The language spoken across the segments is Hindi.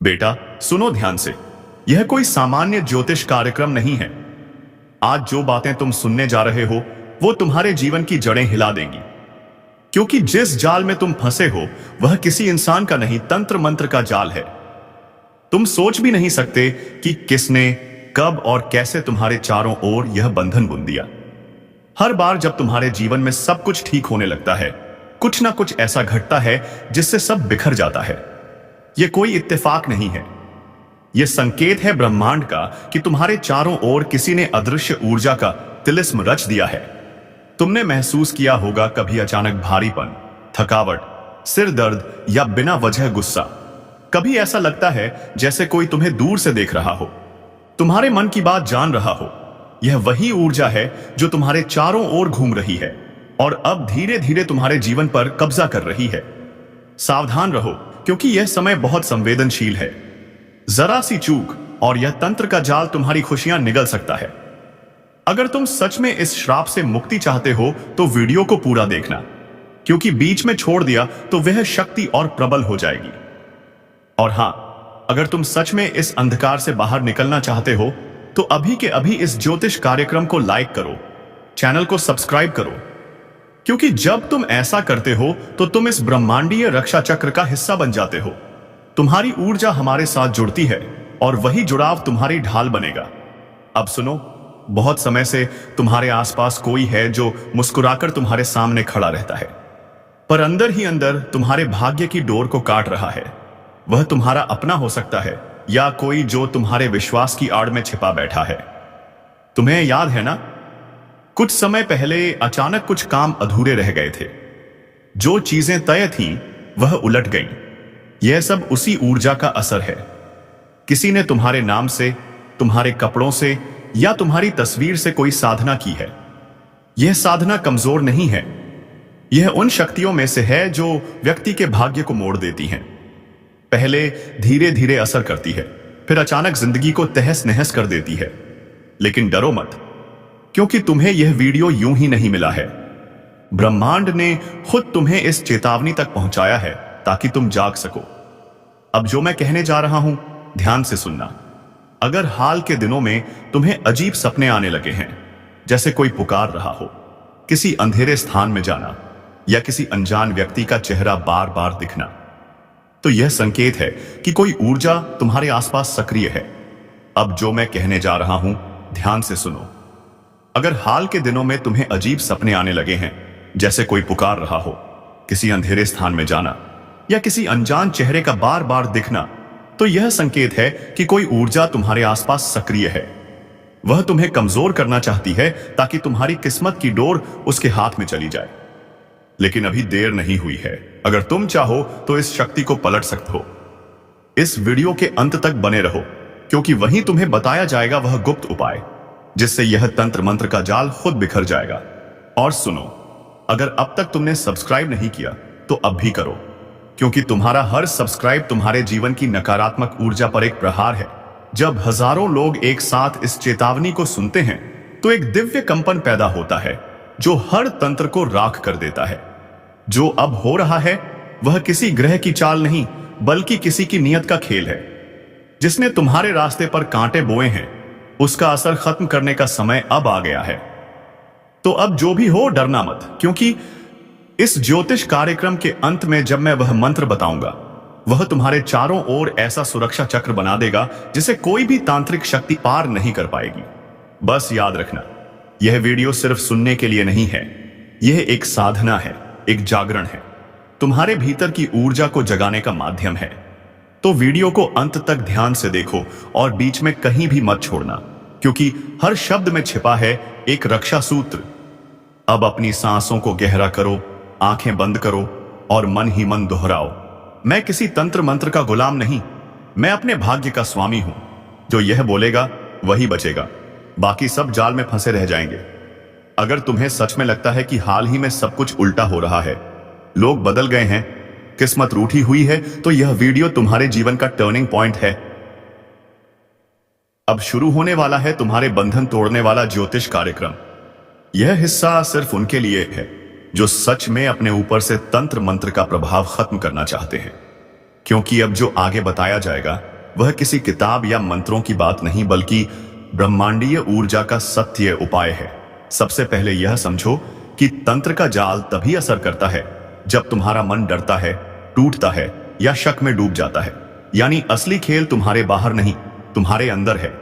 बेटा सुनो ध्यान से, यह कोई सामान्य ज्योतिष कार्यक्रम नहीं है। आज जो बातें तुम सुनने जा रहे हो वो तुम्हारे जीवन की जड़ें हिला देंगी, क्योंकि जिस जाल में तुम फंसे हो वह किसी इंसान का नहीं, तंत्र मंत्र का जाल है। तुम सोच भी नहीं सकते कि किसने, कब और कैसे तुम्हारे चारों ओर यह बंधन बुन दिया। हर बार जब तुम्हारे जीवन में सब कुछ ठीक होने लगता है, कुछ ना कुछ ऐसा घटता है जिससे सब बिखर जाता है। यह कोई इत्तेफाक नहीं है, यह संकेत है ब्रह्मांड का कि तुम्हारे चारों ओर किसी ने अदृश्य ऊर्जा का तिलिस्म रच दिया है। तुमने महसूस किया होगा कभी अचानक भारीपन, थकावट, सिर दर्द या बिना वजह गुस्सा। कभी ऐसा लगता है जैसे कोई तुम्हें दूर से देख रहा हो, तुम्हारे मन की बात जान रहा हो। यह वही ऊर्जा है जो तुम्हारे चारों ओर घूम रही है और अब धीरे धीरे तुम्हारे जीवन पर कब्जा कर रही है। सावधान रहो, क्योंकि यह समय बहुत संवेदनशील है। जरा सी चूक और यह तंत्र का जाल तुम्हारी खुशियां निगल सकता है। अगर तुम सच में इस श्राप से मुक्ति चाहते हो तो वीडियो को पूरा देखना, क्योंकि बीच में छोड़ दिया तो वह शक्ति और प्रबल हो जाएगी। और हां, अगर तुम सच में इस अंधकार से बाहर निकलना चाहते हो तो अभी के अभी इस ज्योतिष कार्यक्रम को लाइक करो, चैनल को सब्सक्राइब करो, क्योंकि जब तुम ऐसा करते हो तो तुम इस ब्रह्मांडीय रक्षा चक्र का हिस्सा बन जाते हो। तुम्हारी ऊर्जा हमारे साथ जुड़ती है और वही जुड़ाव तुम्हारी ढाल बनेगा। अब सुनो, बहुत समय से तुम्हारे आसपास कोई है जो मुस्कुराकर तुम्हारे सामने खड़ा रहता है, पर अंदर ही अंदर तुम्हारे भाग्य की डोर को काट रहा है। वह तुम्हारा अपना हो सकता है या कोई जो तुम्हारे विश्वास की आड़ में छिपा बैठा है। तुम्हें याद है ना, कुछ समय पहले अचानक कुछ काम अधूरे रह गए थे। जो चीजें तय थीं वह उलट गईं। यह सब उसी ऊर्जा का असर है। किसी ने तुम्हारे नाम से, तुम्हारे कपड़ों से या तुम्हारी तस्वीर से कोई साधना की है। यह साधना कमजोर नहीं है, यह उन शक्तियों में से है जो व्यक्ति के भाग्य को मोड़ देती हैं। पहले धीरे धीरे असर करती है, फिर अचानक जिंदगी को तहस नहस कर देती है। लेकिन डरो मत, क्योंकि तुम्हें यह वीडियो यूं ही नहीं मिला है। ब्रह्मांड ने खुद तुम्हें इस चेतावनी तक पहुंचाया है ताकि तुम जाग सको। अब जो मैं कहने जा रहा हूं, ध्यान से सुनना। अगर हाल के दिनों में तुम्हें अजीब सपने आने लगे हैं, जैसे कोई पुकार रहा हो, किसी अंधेरे स्थान में जाना या किसी अनजान व्यक्ति का चेहरा बार बार दिखना, तो यह संकेत है कि कोई ऊर्जा तुम्हारे आसपास सक्रिय है। अब जो मैं कहने जा रहा हूं, ध्यान से सुनो। अगर हाल के दिनों में तुम्हें अजीब सपने आने लगे हैं, जैसे कोई पुकार रहा हो, किसी अंधेरे स्थान में जाना या किसी अनजान चेहरे का बार बार दिखना, तो यह संकेत है कि कोई ऊर्जा तुम्हारे आसपास सक्रिय है। वह तुम्हें कमजोर करना चाहती है ताकि तुम्हारी किस्मत की डोर उसके हाथ में चली जाए। लेकिन अभी देर नहीं हुई है। अगर तुम चाहो तो इस शक्ति को पलट सकते हो। इस वीडियो के अंत तक बने रहो, क्योंकि वहीं तुम्हें बताया जाएगा वह गुप्त उपाय जिससे यह तंत्र मंत्र का जाल खुद बिखर जाएगा। और सुनो, अगर अब तक तुमने सब्सक्राइब नहीं किया तो अब भी करो, क्योंकि तुम्हारा हर सब्सक्राइब तुम्हारे जीवन की नकारात्मक ऊर्जा पर एक प्रहार है। जब हजारों लोग एक साथ इस चेतावनी को सुनते हैं तो एक दिव्य कंपन पैदा होता है जो हर तंत्र को राख कर देता है। जो अब हो रहा है वह किसी ग्रह की चाल नहीं, बल्कि किसी की नियत का खेल है। जिसने तुम्हारे रास्ते पर कांटे बोए हैं, उसका असर खत्म करने का समय अब आ गया है। तो अब जो भी हो, डरना मत, क्योंकि इस ज्योतिष कार्यक्रम के अंत में जब मैं वह मंत्र बताऊंगा, वह तुम्हारे चारों ओर ऐसा सुरक्षा चक्र बना देगा जिसे कोई भी तांत्रिक शक्ति पार नहीं कर पाएगी। बस याद रखना, यह वीडियो सिर्फ सुनने के लिए नहीं है, यह एक साधना है, एक जागरण है, तुम्हारे भीतर की ऊर्जा को जगाने का माध्यम है। तो वीडियो को अंत तक ध्यान से देखो और बीच में कहीं भी मत छोड़ना, क्योंकि हर शब्द में छिपा है एक रक्षा सूत्र। अब अपनी सांसों को गहरा करो, आंखें बंद करो और मन ही मन दोहराओ, मैं किसी तंत्र मंत्र का गुलाम नहीं, मैं अपने भाग्य का स्वामी हूं। जो यह बोलेगा वही बचेगा, बाकी सब जाल में फंसे रह जाएंगे। अगर तुम्हें सच में लगता है कि हाल ही में सब कुछ उल्टा हो रहा है, लोग बदल गए हैं, किस्मत रूठी हुई है, तो यह वीडियो तुम्हारे जीवन का टर्निंग पॉइंट है। अब शुरू होने वाला है तुम्हारे बंधन तोड़ने वाला ज्योतिष कार्यक्रम। यह हिस्सा सिर्फ उनके लिए है जो सच में अपने ऊपर से तंत्र मंत्र का प्रभाव खत्म करना चाहते हैं, क्योंकि अब जो आगे बताया जाएगा वह किसी किताब या मंत्रों की बात नहीं बल्कि ब्रह्मांडीय ऊर्जा का सत्य उपाय है। सबसे पहले यह समझो कि तंत्र का जाल तभी असर करता है जब तुम्हारा मन डरता है, टूटता है या शक में डूब जाता है। यानी असली खेल तुम्हारे बाहर नहीं, तुम्हारे अंदर है।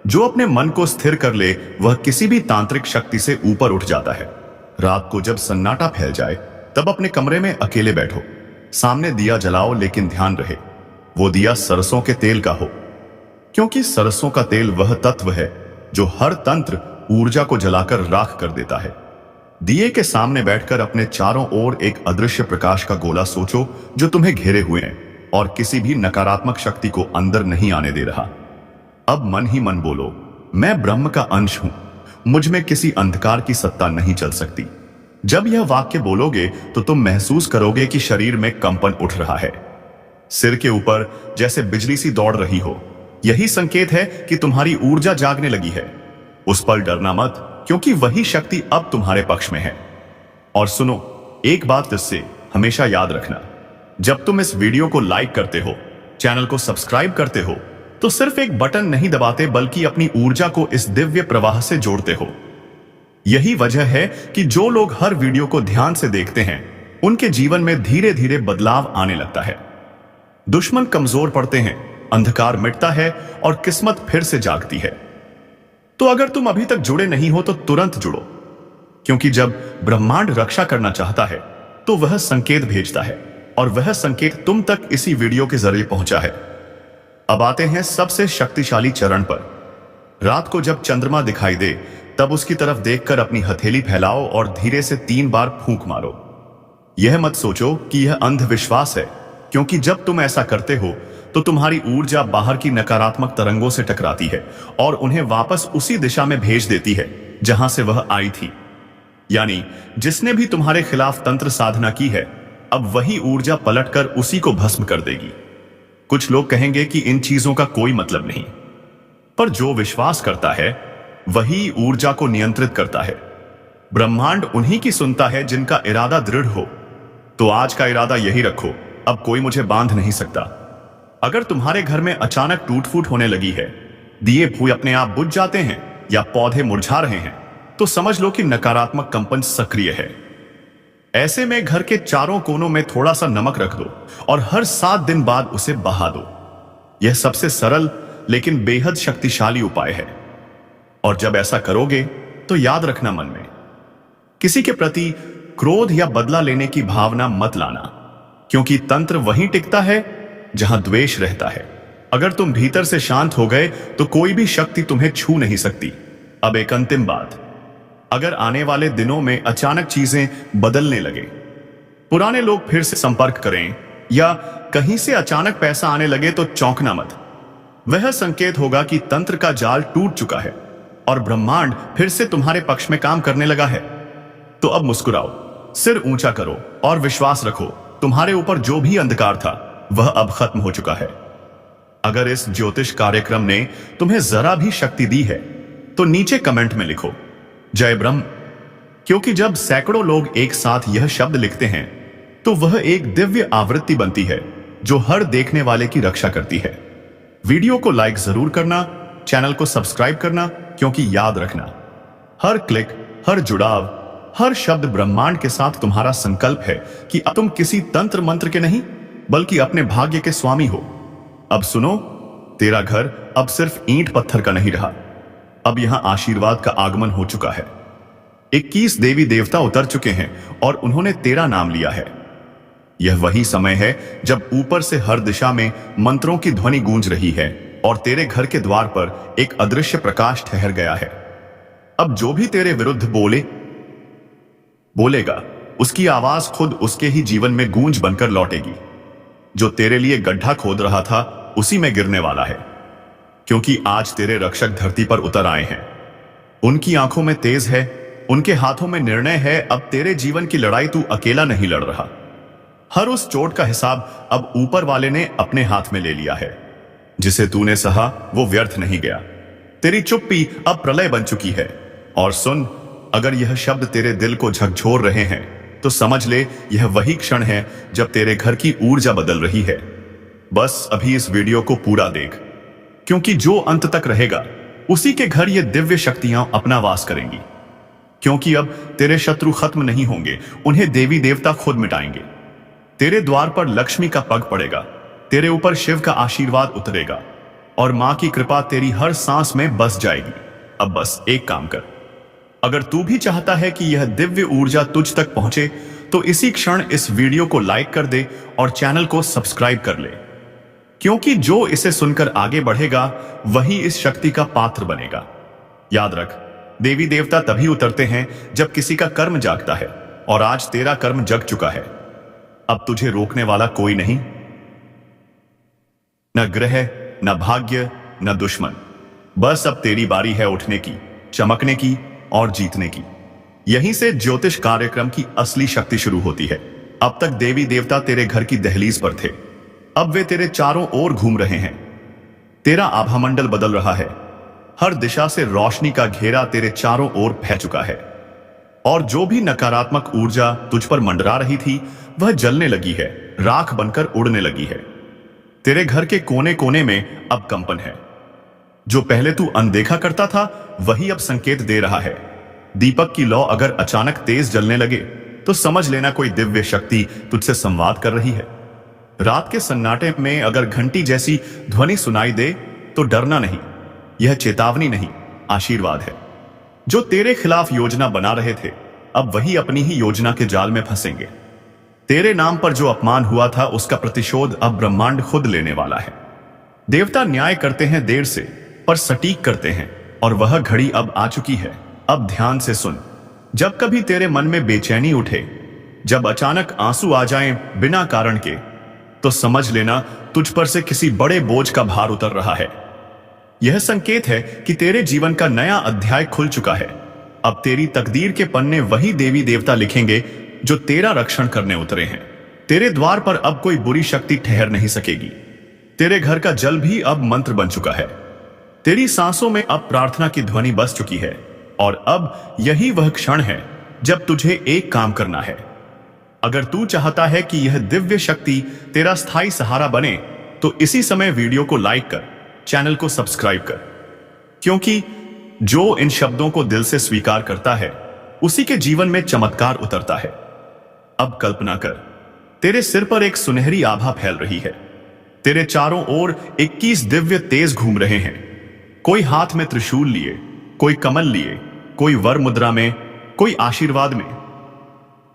जो अपने मन को स्थिर कर ले वह किसी भी तांत्रिक शक्ति से ऊपर उठ जाता है। रात को जब सन्नाटा फैल जाए तब अपने कमरे में अकेले बैठो, सामने दिया जलाओ, लेकिन ध्यान रहे वो दिया सरसों के तेल का हो, क्योंकि सरसों का तेल वह तत्व है जो हर तंत्र ऊर्जा को जलाकर राख कर देता है। दिए के सामने बैठकर अपने चारों ओर एक अदृश्य प्रकाश का गोला सोचो जो तुम्हें घेरे हुए है और किसी भी नकारात्मक शक्ति को अंदर नहीं आने दे रहा। अब मन ही मन बोलो, मैं ब्रह्म का अंश हूं, मुझ में किसी अंधकार की सत्ता नहीं चल सकती। जब यह वाक्य बोलोगे तो तुम महसूस करोगे कि शरीर में कंपन उठ रहा है, सिर के ऊपर जैसे बिजली सी दौड़ रही हो। यही संकेत है कि तुम्हारी ऊर्जा जागने लगी है। उस पर डरना मत, क्योंकि वही शक्ति अब तुम्हारे पक्ष में है। और सुनो, एक बात इससे हमेशा याद रखना, जब तुम इस वीडियो को लाइक करते हो, चैनल को सब्सक्राइब करते हो, तो सिर्फ एक बटन नहीं दबाते बल्कि अपनी ऊर्जा को इस दिव्य प्रवाह से जोड़ते हो। यही वजह है कि जो लोग हर वीडियो को ध्यान से देखते हैं उनके जीवन में धीरे धीरे बदलाव आने लगता है। दुश्मन कमजोर पड़ते हैं, अंधकार मिटता है और किस्मत फिर से जागती है। तो अगर तुम अभी तक जुड़े नहीं हो तो तुरंत जुड़ो, क्योंकि जब ब्रह्मांड रक्षा करना चाहता है तो वह संकेत भेजता है, और वह संकेत तुम तक इसी वीडियो के जरिए पहुंचा है। अब आते हैं सबसे शक्तिशाली चरण पर। रात को जब चंद्रमा दिखाई दे तब उसकी तरफ देखकर अपनी हथेली फैलाओ और धीरे से 3 बार फूंक मारो। यह मत सोचो कि यह अंधविश्वास है, क्योंकि जब तुम ऐसा करते हो तो तुम्हारी ऊर्जा बाहर की नकारात्मक तरंगों से टकराती है और उन्हें वापस उसी दिशा में भेज देती है जहां से वह आई थी। यानी जिसने भी तुम्हारे खिलाफ तंत्र साधना की है, अब वही ऊर्जा पलटकर उसी को भस्म कर देगी। कुछ लोग कहेंगे कि इन चीजों का कोई मतलब नहीं, पर जो विश्वास करता है वही ऊर्जा को नियंत्रित करता है। ब्रह्मांड उन्हीं की सुनता है जिनका इरादा दृढ़ हो। तो आज का इरादा यही रखो, अब कोई मुझे बांध नहीं सकता। अगर तुम्हारे घर में अचानक टूट फूट होने लगी है, दिए फूल अपने आप बुझ जाते हैं या पौधे मुरझा रहे हैं, तो समझ लो कि नकारात्मक कंपन सक्रिय है। ऐसे में घर के चारों कोनों में थोड़ा सा नमक रख दो और हर 7 दिन बाद उसे बहा दो। यह सबसे सरल लेकिन बेहद शक्तिशाली उपाय है। और जब ऐसा करोगे तो याद रखना, मन में किसी के प्रति क्रोध या बदला लेने की भावना मत लाना, क्योंकि तंत्र वहीं टिकता है जहां द्वेष रहता है। अगर तुम भीतर से शांत हो गए तो कोई भी शक्ति तुम्हें छू नहीं सकती। अब एक अंतिम बात, अगर आने वाले दिनों में अचानक चीजें बदलने लगे, पुराने लोग फिर से संपर्क करें या कहीं से अचानक पैसा आने लगे, तो चौंकना मत। वह संकेत होगा कि तंत्र का जाल टूट चुका है और ब्रह्मांड फिर से तुम्हारे पक्ष में काम करने लगा है। तो अब मुस्कुराओ, सिर ऊंचा करो और विश्वास रखो, तुम्हारे ऊपर जो भी अंधकार था वह अब खत्म हो चुका है। अगर इस ज्योतिष कार्यक्रम ने तुम्हें जरा भी शक्ति दी है तो नीचे कमेंट में लिखो जय ब्रह्म, क्योंकि जब सैकड़ों लोग एक साथ यह शब्द लिखते हैं तो वह एक दिव्य आवृत्ति बनती है जो हर देखने वाले की रक्षा करती है। वीडियो को लाइक जरूर करना, चैनल को सब्सक्राइब करना, क्योंकि याद रखना, हर क्लिक, हर जुड़ाव, हर शब्द ब्रह्मांड के साथ तुम्हारा संकल्प है कि अब तुम किसी तंत्र मंत्र के नहीं बल्कि अपने भाग्य के स्वामी हो। अब सुनो, तेरा घर अब सिर्फ ईंट पत्थर का नहीं रहा, अब यहां आशीर्वाद का आगमन हो चुका है। 21 देवी देवता उतर चुके हैं और उन्होंने तेरा नाम लिया है। यह वही समय है जब ऊपर से हर दिशा में मंत्रों की ध्वनि गूंज रही है और तेरे घर के द्वार पर एक अदृश्य प्रकाश ठहर गया है। अब जो भी तेरे विरुद्ध बोलेगा, उसकी आवाज खुद उसके ही जीवन में गूंज बनकर लौटेगी। जो तेरे लिए गड्ढा खोद रहा था उसी में गिरने वाला है, क्योंकि आज तेरे रक्षक धरती पर उतर आए हैं। उनकी आंखों में तेज है, उनके हाथों में निर्णय है। अब तेरे जीवन की लड़ाई तू अकेला नहीं लड़ रहा। हर उस चोट का हिसाब अब ऊपर वाले ने अपने हाथ में ले लिया है। जिसे तूने सहा वो व्यर्थ नहीं गया। तेरी चुप्पी अब प्रलय बन चुकी है। और सुन, अगर यह शब्द तेरे दिल को झकझोर रहे हैं तो समझ ले, यह वही क्षण है जब तेरे घर की ऊर्जा बदल रही है। बस अभी इस वीडियो को पूरा देख, क्योंकि जो अंत तक रहेगा उसी के घर ये दिव्य शक्तियां अपना वास करेंगी। क्योंकि अब तेरे शत्रु खत्म नहीं होंगे, उन्हें देवी देवता खुद मिटाएंगे। तेरे द्वार पर लक्ष्मी का पग पड़ेगा, तेरे ऊपर शिव का आशीर्वाद उतरेगा और मां की कृपा तेरी हर सांस में बस जाएगी। अब बस एक काम कर, अगर तू भी चाहता है कि यह दिव्य ऊर्जा तुझ तक पहुंचे तो इसी क्षण इस वीडियो को लाइक कर दे और चैनल को सब्सक्राइब कर ले, क्योंकि जो इसे सुनकर आगे बढ़ेगा वही इस शक्ति का पात्र बनेगा। याद रख, देवी देवता तभी उतरते हैं जब किसी का कर्म जागता है, और आज तेरा कर्म जग चुका है। अब तुझे रोकने वाला कोई नहीं, न ग्रह, न भाग्य, न दुश्मन। बस अब तेरी बारी है उठने की, चमकने की और जीतने की। यहीं से ज्योतिष कार्यक्रम की असली शक्ति शुरू होती है। अब तक देवी देवता तेरे घर की दहलीज पर थे, अब वे तेरे चारों ओर घूम रहे हैं। तेरा आभामंडल बदल रहा है, हर दिशा से रोशनी का घेरा तेरे चारों ओर फैल चुका है, और जो भी नकारात्मक ऊर्जा तुझ पर मंडरा रही थी वह जलने लगी है, राख बनकर उड़ने लगी है। तेरे घर के कोने कोने में अब कंपन है। जो पहले तू अनदेखा करता था वही अब संकेत दे रहा है। दीपक की लौ अगर अचानक तेज जलने लगे तो समझ लेना कोई दिव्य शक्ति तुझसे संवाद कर रही है। रात के सन्नाटे में अगर घंटी जैसी ध्वनि सुनाई दे तो डरना नहीं, यह चेतावनी नहीं, आशीर्वाद है। जो तेरे खिलाफ योजना बना रहे थे अब वही अपनी ही योजना के जाल में फंसेंगे। तेरे नाम पर जो अपमान हुआ था उसका प्रतिशोध अब ब्रह्मांड खुद लेने वाला है। देवता न्याय करते हैं देर से पर सटीक करते हैं, और वह घड़ी अब आ चुकी है। अब ध्यान से सुन, जब कभी तेरे मन में बेचैनी उठे, जब अचानक आंसू आ जाएं बिना कारण के, तो समझ लेना तुझ पर से किसी बड़े बोझ का भार उतर रहा है। यह संकेत है कि तेरे जीवन का नया अध्याय खुल चुका है। अब तेरी तकदीर के पन्ने वही देवी देवता लिखेंगे जो तेरा रक्षण करने उतरे हैं। तेरे द्वार पर अब कोई बुरी शक्ति ठहर नहीं सकेगी। तेरे घर का जल भी अब मंत्र बन चुका है। तेरी सांसों में अब प्रार्थना की ध्वनि बस चुकी है, और अब यही वह क्षण है जब तुझे एक काम करना है। अगर तू चाहता है कि यह दिव्य शक्ति तेरा स्थायी सहारा बने तो इसी समय वीडियो को लाइक कर, चैनल को सब्सक्राइब कर, क्योंकि जो इन शब्दों को दिल से स्वीकार करता है उसी के जीवन में चमत्कार उतरता है। अब कल्पना कर, तेरे सिर पर एक सुनहरी आभा फैल रही है। तेरे चारों ओर 21 दिव्य तेज घूम रहे हैं। कोई हाथ में त्रिशूल लिए, कोई कमल लिए, कोई वर मुद्रा में, कोई आशीर्वाद में।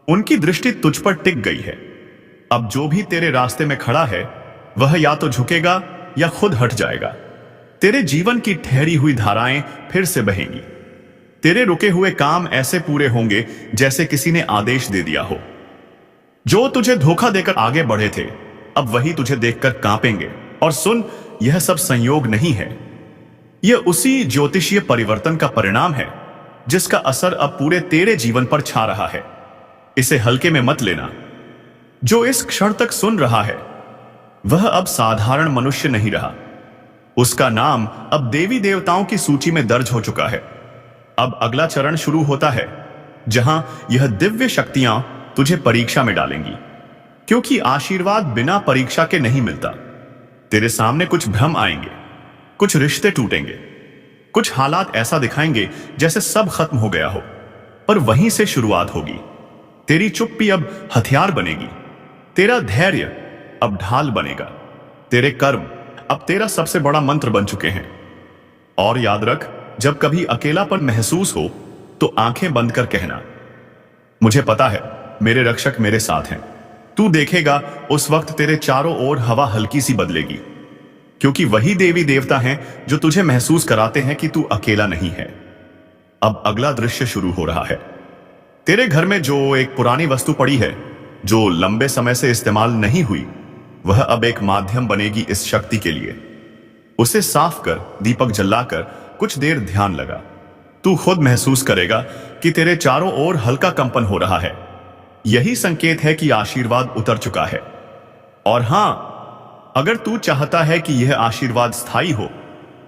उनकी दृष्टि तुझ पर टिक गई है। अब जो भी तेरे रास्ते में खड़ा है वह या तो झुकेगा या खुद हट जाएगा। तेरे जीवन की ठहरी हुई धाराएं फिर से बहेंगी। तेरे रुके हुए काम ऐसे पूरे होंगे जैसे किसी ने आदेश दे दिया हो। जो तुझे धोखा देकर आगे बढ़े थे अब वही तुझे देखकर कांपेंगे। और सुन, यह सब संयोग नहीं है, यह उसी ज्योतिषीय परिवर्तन का परिणाम है जिसका असर अब पूरे तेरे जीवन पर छा रहा है। इसे हल्के में मत लेना। जो इस क्षण तक सुन रहा है वह अब साधारण मनुष्य नहीं रहा, उसका नाम अब देवी देवताओं की सूची में दर्ज हो चुका है। अब अगला चरण शुरू होता है जहां यह दिव्य शक्तियां तुझे परीक्षा में डालेंगी, क्योंकि आशीर्वाद बिना परीक्षा के नहीं मिलता। तेरे सामने कुछ भ्रम आएंगे, कुछ रिश्ते टूटेंगे, कुछ हालात ऐसा दिखाएंगे जैसे सब खत्म हो गया हो, पर वहीं से शुरुआत होगी। तेरी चुप्पी अब हथियार बनेगी, तेरा धैर्य अब ढाल बनेगा, तेरे कर्म अब तेरा सबसे बड़ा मंत्र बन चुके हैं। और याद रख, जब कभी अकेलापन महसूस हो तो आंखें बंद कर कहना, मुझे पता है मेरे रक्षक मेरे साथ हैं। तू देखेगा उस वक्त तेरे चारों ओर हवा हल्की सी बदलेगी, क्योंकि वही देवी देवता हैं जो तुझे महसूस कराते हैं कि तू अकेला नहीं है। अब अगला दृश्य शुरू हो रहा है। तेरे घर में जो एक पुरानी वस्तु पड़ी है, जो लंबे समय से इस्तेमाल नहीं हुई, वह अब एक माध्यम बनेगी इस शक्ति के लिए। उसे साफ कर, दीपक जलाकर कुछ देर ध्यान लगा। तू खुद महसूस करेगा कि तेरे चारों ओर हल्का कंपन हो रहा है। यही संकेत है कि आशीर्वाद उतर चुका है। और हां, अगर तू चाहता है कि यह आशीर्वाद स्थायी हो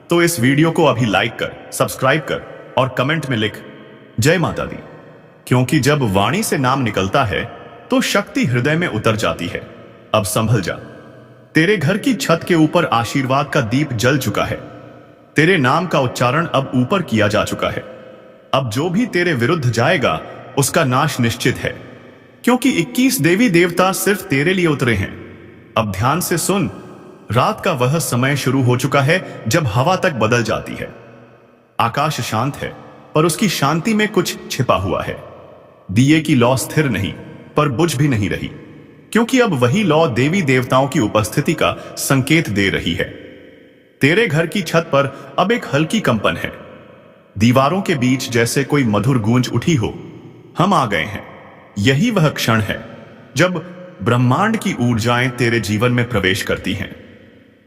तो इस वीडियो को अभी लाइक कर, सब्सक्राइब कर और कमेंट में लिख जय माता दी, क्योंकि जब वाणी से नाम निकलता है तो शक्ति हृदय में उतर जाती है। अब संभल जा, तेरे घर की छत के ऊपर आशीर्वाद का दीप जल चुका है। तेरे नाम का उच्चारण अब ऊपर किया जा चुका है। अब जो भी तेरे विरुद्ध जाएगा उसका नाश निश्चित है, क्योंकि 21 देवी देवता सिर्फ तेरे लिए उतरे हैं। अब ध्यान से सुन, रात का वह समय शुरू हो चुका है जब हवा तक बदल जाती है। आकाश शांत है, पर उसकी शांति में कुछ छिपा हुआ है। दिए की लौ स्थिर नहीं, पर बुझ भी नहीं रही, क्योंकि अब वही लौ देवी देवताओं की उपस्थिति का संकेत दे रही है। तेरे घर की छत पर अब एक हल्की कंपन है। दीवारों के बीच जैसे कोई मधुर गूंज उठी हो। हम आ गए हैं। यही वह क्षण है जब ब्रह्मांड की ऊर्जाएं तेरे जीवन में प्रवेश करती हैं।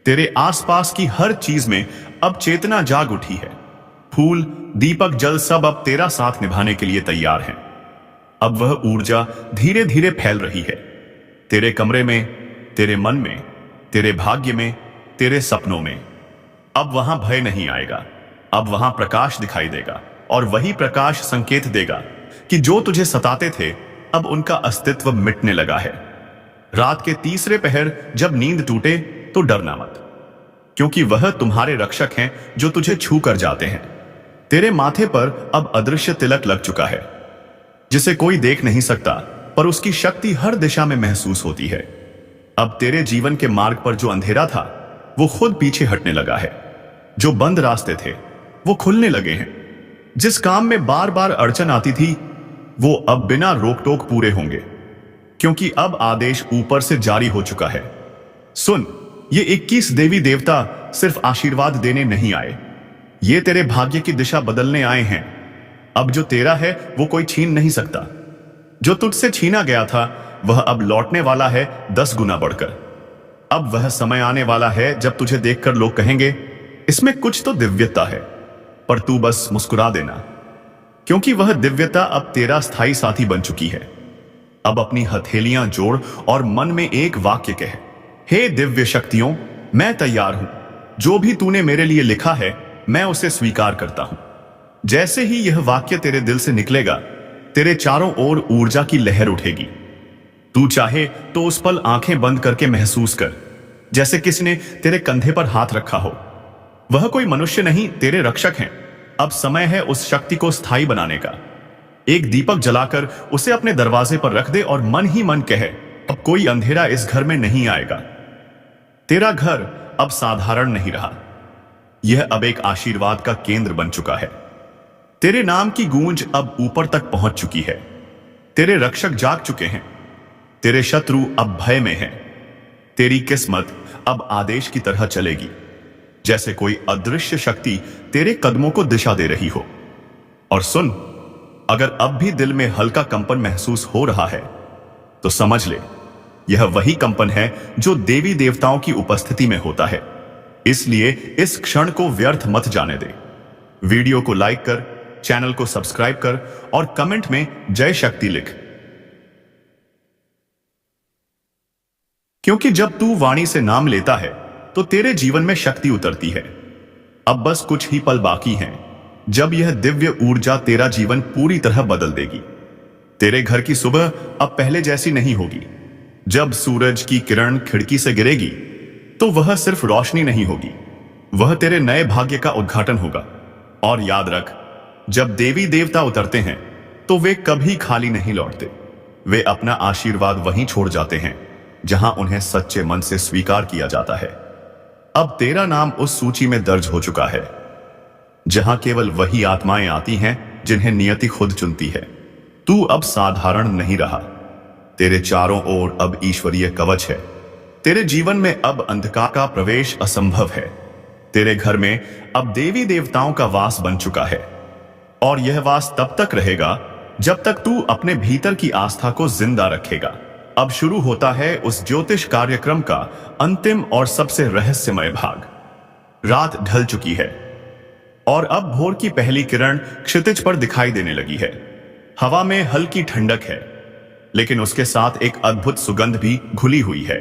तेरे आसपास की हर चीज में अब चेतना जाग उठी है। फूल, दीपक, जल सब अब तेरा साथ निभाने के लिए तैयार हैं। अब वह ऊर्जा धीरे धीरे फैल रही है, तेरे कमरे में, तेरे मन में, तेरे भाग्य में, तेरे सपनों में। अब वहां भय नहीं आएगा, अब वहां प्रकाश दिखाई देगा, और वही प्रकाश संकेत देगा कि जो तुझे सताते थे अब उनका अस्तित्व मिटने लगा है। रात के तीसरे पहर जब नींद टूटे तो डरना मत, क्योंकि वह तुम्हारे रक्षक हैं जो तुझे छू कर जाते हैं। तेरे माथे पर अब अदृश्य तिलक लग चुका है, जिसे कोई देख नहीं सकता, पर उसकी शक्ति हर दिशा में महसूस होती है। अब तेरे जीवन के मार्ग पर जो अंधेरा था वो खुद पीछे हटने लगा है। जो बंद रास्ते थे वो खुलने लगे हैं। जिस काम में बार बार अड़चन आती थी वो अब बिना रोक टोक पूरे होंगे, क्योंकि अब आदेश ऊपर से जारी हो चुका है। सुन, ये 21 देवी देवता सिर्फ आशीर्वाद देने नहीं आए, ये तेरे भाग्य की दिशा बदलने आए हैं। अब जो तेरा है वो कोई छीन नहीं सकता। जो तुझसे छीना गया था वह अब लौटने वाला है 10 गुना बढ़कर। अब वह समय आने वाला है जब तुझे देखकर लोग कहेंगे, इसमें कुछ तो दिव्यता है, पर तू बस मुस्कुरा देना, क्योंकि वह दिव्यता अब तेरा स्थायी साथी बन चुकी है। अब अपनी हथेलियां जोड़ और मन में एक वाक्य कह, हे दिव्य शक्तियों, मैं तैयार हूं। जो भी तूने मेरे लिए लिखा है मैं उसे स्वीकार करता हूं। जैसे ही यह वाक्य तेरे दिल से निकलेगा, तेरे चारों ओर ऊर्जा की लहर उठेगी। तू चाहे तो उस पल आंखें बंद करके महसूस कर, जैसे किसी ने तेरे कंधे पर हाथ रखा हो। वह कोई मनुष्य नहीं, तेरे रक्षक हैं। अब समय है उस शक्ति को स्थायी बनाने का। एक दीपक जलाकर उसे अपने दरवाजे पर रख दे और मन ही मन कहे, अब कोई अंधेरा इस घर में नहीं आएगा। तेरा घर अब साधारण नहीं रहा, यह अब एक आशीर्वाद का केंद्र बन चुका है। तेरे नाम की गूंज अब ऊपर तक पहुंच चुकी है। तेरे रक्षक जाग चुके हैं। तेरे शत्रु अब भय में हैं। तेरी किस्मत अब आदेश की तरह चलेगी, जैसे कोई अदृश्य शक्ति तेरे कदमों को दिशा दे रही हो। और सुन, अगर अब भी दिल में हल्का कंपन महसूस हो रहा है तो समझ ले, यह वही कंपन है जो देवी देवताओं की उपस्थिति में होता है। इसलिए इस क्षण को व्यर्थ मत जाने दे। वीडियो को लाइक कर, चैनल को सब्सक्राइब कर और कमेंट में जय शक्ति लिख, क्योंकि जब तू वाणी से नाम लेता है तो तेरे जीवन में शक्ति उतरती है। अब बस कुछ ही पल बाकी हैं जब यह दिव्य ऊर्जा तेरा जीवन पूरी तरह बदल देगी। तेरे घर की सुबह अब पहले जैसी नहीं होगी। जब सूरज की किरण खिड़की से गिरेगी तो वह सिर्फ रोशनी नहीं होगी, वह तेरे नए भाग्य का उद्घाटन होगा। और याद रख, जब देवी देवता उतरते हैं तो वे कभी खाली नहीं लौटते। वे अपना आशीर्वाद वहीं छोड़ जाते हैं जहां उन्हें सच्चे मन से स्वीकार किया जाता है। अब तेरा नाम उस सूची में दर्ज हो चुका है जहां केवल वही आत्माएं आती हैं जिन्हें नियति खुद चुनती है। तू अब साधारण नहीं रहा। तेरे चारों ओर अब ईश्वरीय कवच है। तेरे जीवन में अब अंधकार का प्रवेश असंभव है। तेरे घर में अब देवी देवताओं का वास बन चुका है, और यह वास तब तक रहेगा जब तक तू अपने भीतर की आस्था को जिंदा रखेगा। अब शुरू होता है उस ज्योतिष कार्यक्रम का अंतिम और सबसे रहस्यमय भाग। रात ढल चुकी है और अब भोर की पहली किरण क्षितिज पर दिखाई देने लगी है। हवा में हल्की ठंडक है, लेकिन उसके साथ एक अद्भुत सुगंध भी घुली हुई है,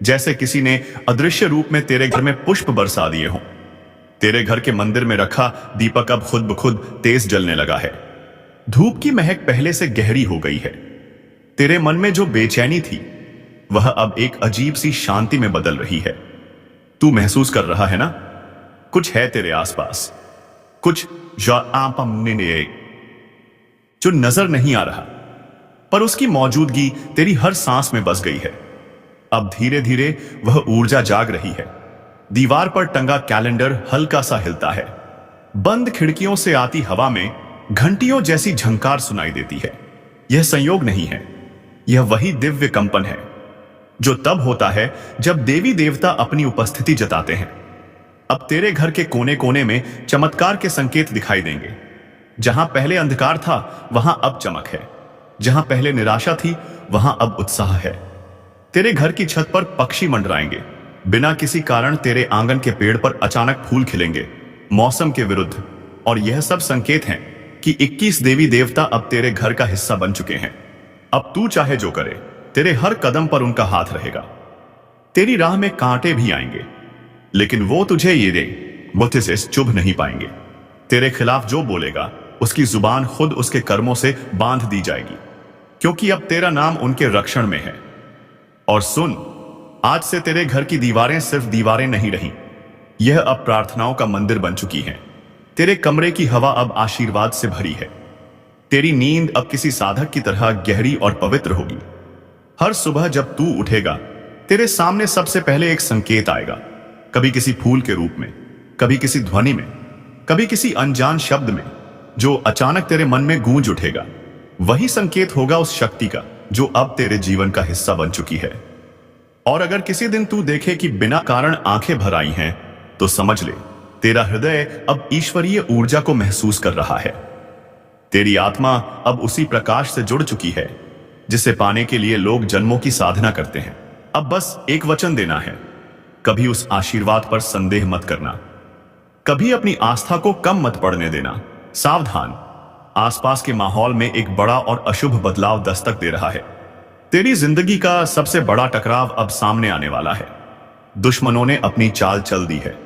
जैसे किसी ने अदृश्य रूप में तेरे घर में पुष्प बरसा दिए हों। तेरे घर के मंदिर में रखा दीपक अब खुद ब खुद तेज जलने लगा है। धूप की महक पहले से गहरी हो गई है। तेरे मन में जो बेचैनी थी वह अब एक अजीब सी शांति में बदल रही है। तू महसूस कर रहा है ना, कुछ है तेरे आसपास, कुछ जो नजर नहीं आ रहा, पर उसकी मौजूदगी तेरी हर सांस में बस गई है। अब धीरे धीरे वह ऊर्जा जाग रही है। दीवार पर टंगा कैलेंडर हल्का सा हिलता है। बंद खिड़कियों से आती हवा में घंटियों जैसी झंकार सुनाई देती है। यह संयोग नहीं है, यह वही दिव्य कंपन है जो तब होता है जब देवी देवता अपनी उपस्थिति जताते हैं। अब तेरे घर के कोने कोने में चमत्कार के संकेत दिखाई देंगे। जहां पहले अंधकार था वहां अब चमक है, जहां पहले निराशा थी वहां अब उत्साह है। तेरे घर की छत पर पक्षी मंडराएंगे, बिना किसी कारण तेरे आंगन के पेड़ पर अचानक फूल खिलेंगे, मौसम के विरुद्ध। और यह सब संकेत हैं कि 21 देवी देवता अब तेरे घर का हिस्सा बन चुके हैं। अब तू चाहे जो करे, तेरे हर कदम पर उनका हाथ रहेगा। तेरी राह में कांटे भी आएंगे, लेकिन वो तुझे चुभ नहीं पाएंगे। तेरे खिलाफ जो बोलेगा उसकी जुबान खुद उसके कर्मों से बांध दी जाएगी, क्योंकि अब तेरा नाम उनके रक्षण में है। और सुन, आज से तेरे घर की दीवारें सिर्फ दीवारें नहीं रही, यह अब प्रार्थनाओं का मंदिर बन चुकी हैं। तेरे कमरे की हवा अब आशीर्वाद से भरी है। तेरी नींद अब किसी साधक की तरह गहरी और पवित्र होगी। हर सुबह जब तू उठेगा, तेरे सामने सबसे पहले एक संकेत आएगा, कभी किसी फूल के रूप में, कभी किसी ध्वनि में, कभी किसी अनजान शब्द में, जो अचानक तेरे मन में गूंज उठेगा। वही संकेत होगा उस शक्ति का जो अब तेरे जीवन का हिस्सा बन चुकी है। और अगर किसी दिन तू देखे कि बिना कारण आंखें भर आई हैं, तो समझ ले तेरा हृदय अब ईश्वरीय ऊर्जा को महसूस कर रहा है। तेरी आत्मा अब उसी प्रकाश से जुड़ चुकी है जिसे पाने के लिए लोग जन्मों की साधना करते हैं। अब बस एक वचन देना है, कभी उस आशीर्वाद पर संदेह मत करना, कभी अपनी आस्था को कम मत पड़ने देना। सावधान, आसपास के माहौल में एक बड़ा और अशुभ बदलाव दस्तक दे रहा है। तेरी जिंदगी का सबसे बड़ा टकराव अब सामने आने वाला है। दुश्मनों ने अपनी चाल चल दी है,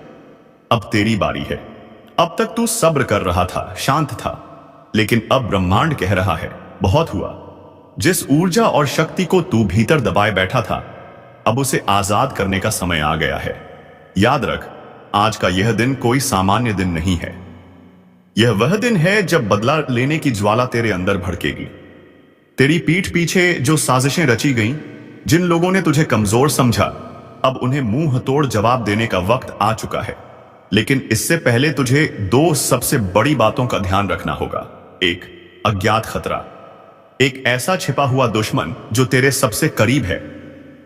अब तेरी बारी है। अब तक तू सब्र कर रहा था, शांत था, लेकिन अब ब्रह्मांड कह रहा है, बहुत हुआ। जिस ऊर्जा और शक्ति को तू भीतर दबाए बैठा था, अब उसे आजाद करने का समय आ गया है। याद रख, आज का यह दिन कोई सामान्य दिन नहीं है। यह वह दिन है जब बदला लेने की ज्वाला तेरे अंदर भड़केगी। तेरी पीठ पीछे जो साजिशें रची गईं, जिन लोगों ने तुझे कमजोर समझा, अब उन्हें मुंह तोड़ जवाब देने का वक्त आ चुका है। लेकिन इससे पहले तुझे दो सबसे बड़ी बातों का ध्यान रखना होगा। एक, अज्ञात खतरा, एक ऐसा छिपा हुआ दुश्मन जो तेरे सबसे करीब है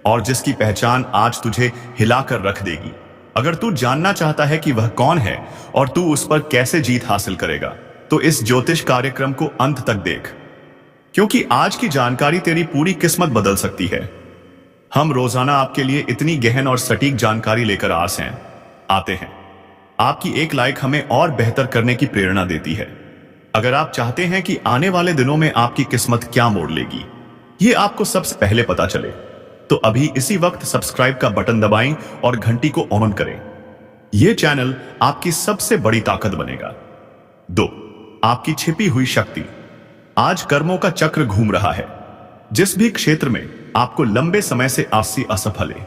और जिसकी पहचान आज तुझे हिलाकर रख देगी। अगर तू जानना चाहता है कि वह कौन है और तू उस पर कैसे जीत हासिल करेगा, तो इस ज्योतिष कार्यक्रम को अंत तक देख, क्योंकि आज की जानकारी तेरी पूरी किस्मत बदल सकती है। हम रोजाना आपके लिए इतनी गहन और सटीक जानकारी लेकर आते हैं। आपकी एक लाइक हमें और बेहतर करने की प्रेरणा देती है। अगर आप चाहते हैं कि आने वाले दिनों में आपकी किस्मत क्या मोड़ लेगी, ये आपको सबसे पहले पता चले, तो अभी इसी वक्त सब्सक्राइब का बटन दबाएं और घंटी को ऑन करें। यह चैनल आपकी सबसे बड़ी ताकत बनेगा। 2, आपकी छिपी हुई शक्ति। आज कर्मों का चक्र घूम रहा है। जिस भी क्षेत्र में आपको लंबे समय से आसी असफल है,